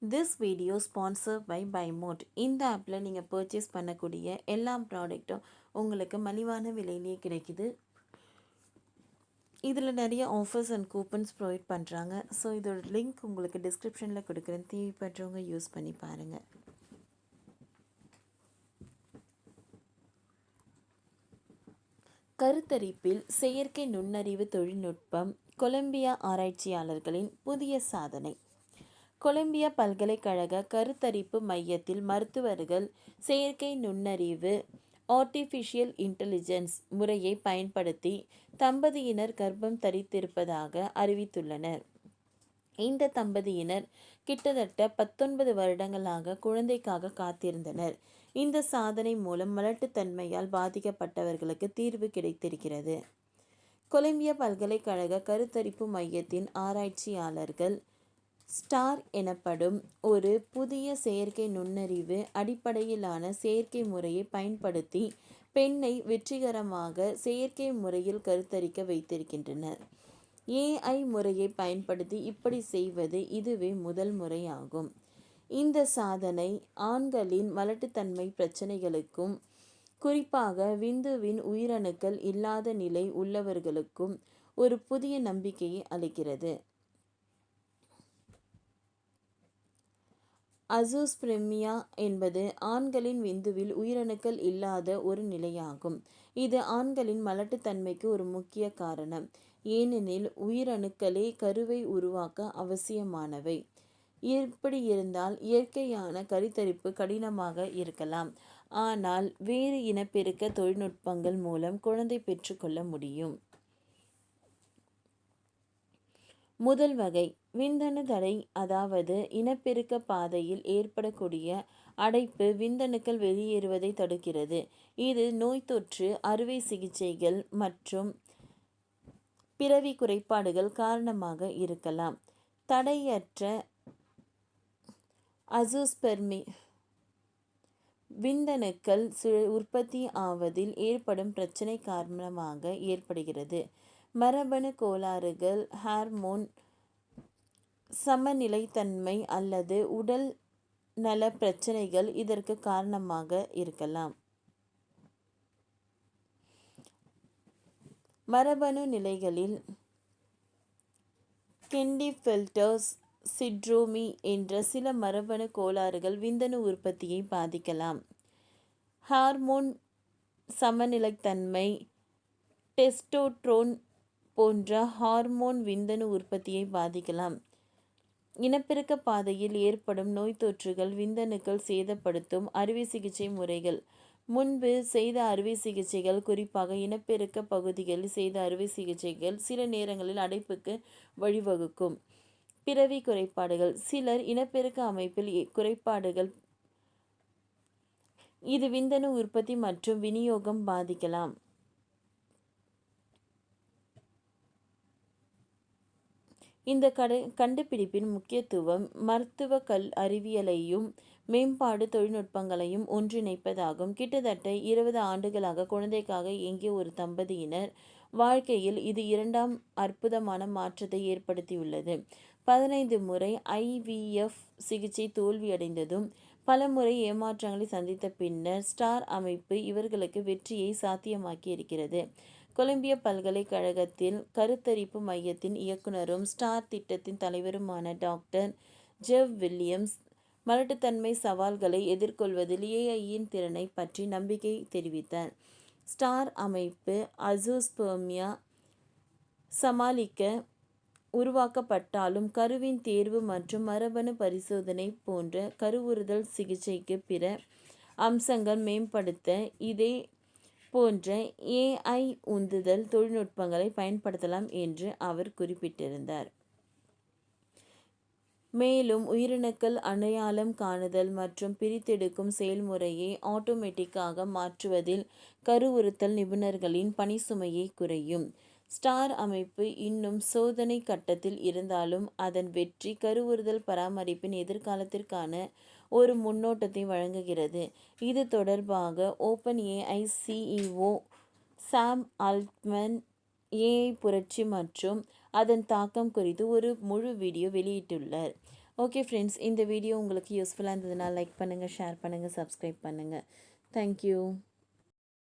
This video sponsor by பைமோட். இந்த ஆப்பில் நீங்கள் பர்ச்சேஸ் பண்ணக்கூடிய எல்லா ப்ராடக்ட்டும் உங்களுக்கு மலிவான விலையிலேயே கிடைக்குது. இதில் நிறைய ஆஃபர்ஸ் அண்ட் கூப்பன்ஸ் ப்ரொவைட் பண்ணுறாங்க. ஸோ இதோட லிங்க் உங்களுக்கு டிஸ்கிரிப்ஷனில் கொடுக்குறேன். தேவைப்படுறவங்க யூஸ் பண்ணி பாருங்கள். கருத்தரிப்பில் செயற்கை நுண்ணறிவு தொழில்நுட்பம் கொலம்பியா ஆராய்ச்சியாளர்களின் புதிய சாதனை. கொலம்பியா பல்கலைக்கழக கருத்தரிப்பு மையத்தில் மருத்துவர்கள் செயற்கை நுண்ணறிவு ஆர்டிஃபிஷியல் இன்டெலிஜென்ஸ் முறையை பயன்படுத்தி தம்பதியினர் கர்ப்பம் தரித்திருப்பதாக அறிவித்துள்ளனர். இந்த தம்பதியினர் கிட்டத்தட்ட 19 வருடங்களாக குழந்தைக்காக காத்திருந்தனர். இந்த சாதனை மூலம் மலட்டுத்தன்மையால் பாதிக்கப்பட்டவர்களுக்கு தீர்வு கிடைத்திருக்கிறது. கொலம்பியா பல்கலைக்கழக கருத்தரிப்பு மையத்தின் ஆராய்ச்சியாளர்கள் ஸ்டார் எனப்படும் ஒரு புதிய செயற்கை நுண்ணறிவு அடிப்படையிலான செயற்கை முறையை பயன்படுத்தி பெண்ணை வெற்றிகரமாக செயற்கை முறையில் கருத்தரிக்க வைத்திருக்கின்றனர். ஏஐ முறையை பயன்படுத்தி இப்படி செய்வது இதுவே முதல் முறையாகும். இந்த சாதனை ஆண்களின் மலட்டுத்தன்மை பிரச்சனைகளுக்கும் குறிப்பாக விந்துவின் உயிரணுக்கள் இல்லாத நிலை உள்ளவர்களுக்கும் ஒரு புதிய நம்பிக்கையை அளிக்கிறது. அசூஸ்பிரெமியா என்பது ஆண்களின் விந்துவில் உயிரணுக்கள் இல்லாத ஒரு நிலையாகும். இது ஆண்களின் மலட்டுத்தன்மைக்கு ஒரு முக்கிய காரணம். ஏனெனில் உயிரணுக்களே கருவை உருவாக்க அவசியமானவை. இப்படி இருந்தால் இயற்கையான கருத்தரிப்பு கடினமாக இருக்கலாம். ஆனால் வேறு இனப்பெருக்க தொழில்நுட்பங்கள் மூலம் குழந்தை பெற்றுக்கொள்ள முடியும். முதல் வகை விந்தணு தடை, அதாவது இனப்பெருக்க பாதையில் ஏற்படக்கூடிய அடைப்பு விந்தணுக்கள் வெளியேறுவதை தடுக்கிறது. இது நோய் தொற்று, அறுவை சிகிச்சைகள் மற்றும் பிறவி குறைபாடுகள் காரணமாக இருக்கலாம். தடையற்ற அசூஸ்பெர்மி விந்தணுக்கள் உற்பத்தி ஆவதில் ஏற்படும் பிரச்சனை காரணமாக ஏற்படுகிறது. மரபணு கோளாறுகள், ஹார்மோன் சமநிலைத்தன்மை அல்லது உடல் நல பிரச்சனைகள் இதற்கு காரணமாக இருக்கலாம். மரபணு நிலைகளில் கெண்டிஃபெல்டர்ஸ் சிண்ட்ரோமி என்ற சில மரபணு கோளாறுகள் விந்தணு உற்பத்தியை பாதிக்கலாம். ஹார்மோன் சமநிலைத்தன்மை, டெஸ்டோஸ்டெரோன் போன்ற ஹார்மோன் விந்தணு உற்பத்தியை பாதிக்கலாம். இனப்பெருக்க பாதையில் ஏற்படும் நோய் தொற்றுகள், விந்தணுக்கள் சேதப்படுத்தும் அறுவை சிகிச்சை முறைகள். முன்பு செய்த அறுவை சிகிச்சைகள், குறிப்பாக இனப்பெருக்க பகுதிகளில் செய்த அறுவை சிகிச்சைகள் சில நேரங்களில் அடைப்புக்கு வழிவகுக்கும். பிறவி குறைபாடுகள். சிலர் இனப்பெருக்க அமைப்பில் குறைபாடுகள் இது விந்தணு உற்பத்தி மற்றும் விநியோகம் பாதிக்கலாம். இந்த கண்டுபிடிப்பின் முக்கியத்துவம் மருத்துவ அறிவியலையும் மேம்பாடு தொழில்நுட்பங்களையும் ஒன்றிணைப்பதாகும். கிட்டத்தட்ட 20 ஆண்டுகளாக குழந்தைக்காக இயங்கிய ஒரு தம்பதியினர் வாழ்க்கையில் இது இரண்டாம் அற்புதமான மாற்றத்தை ஏற்படுத்தியுள்ளது. 15 முறை IVF சிகிச்சை தோல்வியடைந்ததும் பல முறை ஏமாற்றங்களை சந்தித்த பின்னர் ஸ்டார் அமைப்பு இவர்களுக்கு வெற்றியை சாத்தியமாக்கி இருக்கிறது. கொலம்பியா பல்கலைக்கழகத்தில் கருத்தரிப்பு மையத்தின் இயக்குனரும் ஸ்டார் திட்டத்தின் தலைவருமான டாக்டர் ஜெஃப் வில்லியம்ஸ் மலட்டுத்தன்மை சவால்களை எதிர்கொள்வதில் ஏஐயின் திறனை பற்றி நம்பிக்கை தெரிவித்தார். ஸ்டார் அமைப்பு அசூஸ்பெர்மியா சமாளிக்க உருவாக்கப்பட்டாலும் கருவின் தேர்வு மற்றும் மரபணு பரிசோதனை போன்ற கருவுறுதல் சிகிச்சைக்கு பிற அம்சங்கள் மேம்படுத்த இதே போன்ற ஏஐ உந்துதல் தொழில்நுட்பங்களை பயன்படுத்தலாம் என்று அவர் குறிப்பிட்டிருந்தார். மேலும் உயிரணுக்கள் அடையாளம் காணுதல் மற்றும் பிரித்தெடுக்கும் செயல்முறையை ஆட்டோமேட்டிக்காக மாற்றுவதில் கருவுறுத்தல் நிபுணர்களின் பணிசுமையை குறையும். ஸ்டார் அமைப்பு இன்னும் சோதனை கட்டத்தில் இருந்தாலும் அதன் வெற்றி கருவுறுதல் பராமரிப்பின் எதிர்காலத்திற்கான ஒரு முன்னோட்டத்தை வழங்குகிறது. இது தொடர்பாக ஓப்பன்ஏஐ CEO சாம் ஆல்ட்மன் ஏஐ புரட்சி மற்றும் அதன் தாக்கம் குறித்து ஒரு முழு வீடியோ வெளியிட்டுள்ளார். ஓகே ஃப்ரெண்ட்ஸ், இந்த வீடியோ உங்களுக்கு யூஸ்ஃபுல்லாக இருந்ததுன்னா லைக் பண்ணுங்கள், ஷேர் பண்ணுங்கள், சப்ஸ்கிரைப் பண்ணுங்கள். தேங்க்யூ.